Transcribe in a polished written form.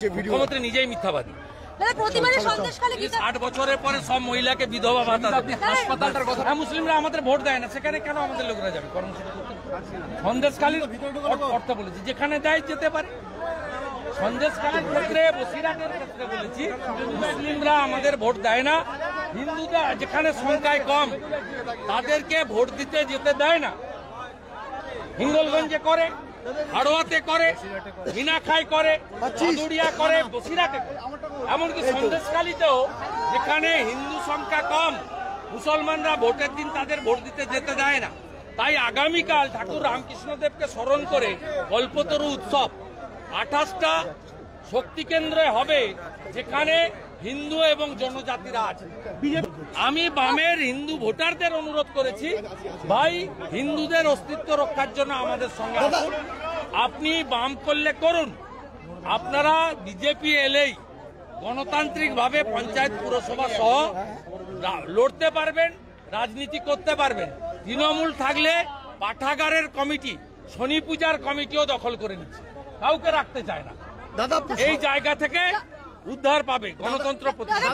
মুখ্যমন্ত্রী নিজেই মিথ্যাবাদী। 8 বছরের পরে সব মহিলাকে বিধবা ভাতা দেবে। হাসপাতালটার কথা মুসলিমরা আমাদের ভোট দেয় না, সেখানে কেন আমাদের লোকরা যাবে কর্মসূচি করতে? সন্দেশখালীর অর্থ বলেছি, যেখানে দেয় যেতে পারে। সন্দেশখালীর ক্ষেত্রে, বসিরহাটের ক্ষেত্রে বলেছি মুসলিমরা আমাদের ভোট দেয় না, হিন্দুরা যেখানে সংখ্যায় কম তাদেরকে ভোট দিতে যেতে দেয় না। হিঙ্গলগঞ্জে করে, হাড়োয়াতে করে, মিনাখাই করে, চাঁদুরিয়া করে, বসিরহাটে করে, এমনকি সন্দেশখালীতেও যেখানে হিন্দু সংখ্যা কম মুসলমানরা ভোটের দিন তাদের ভোট দিতে যেতে দেয় না। তাই আগামীকাল ঠাকুর রামকৃষ্ণদেবকে স্মরণ করে কল্পতরু উৎসব 28টা শক্তি কেন্দ্রে হবে, যেখানে হিন্দু এবং জনজাতিরা আছে। আমি বামের হিন্দু ভোটারদের অনুরোধ করেছি, ভাই হিন্দুদের অস্তিত্ব রক্ষার জন্য আমাদের সঙ্গে আসুন। আপনি বাম করলে করুন, আপনারা বিজেপি এলেই গণতান্ত্রিক ভাবে পঞ্চায়েত পুরসভা সহ লড়তে পারবেন, রাজনীতি করতে পারবেন। তৃণমূল থাকলে পাঠাগারের কমিটি, শনি পূজার কমিটিও দখল করে নিচ্ছে, কাউকে রাখতে চায় না। এই জায়গা থেকে উদ্ধার পাবে গণতন্ত্র প্রতিষ্ঠা।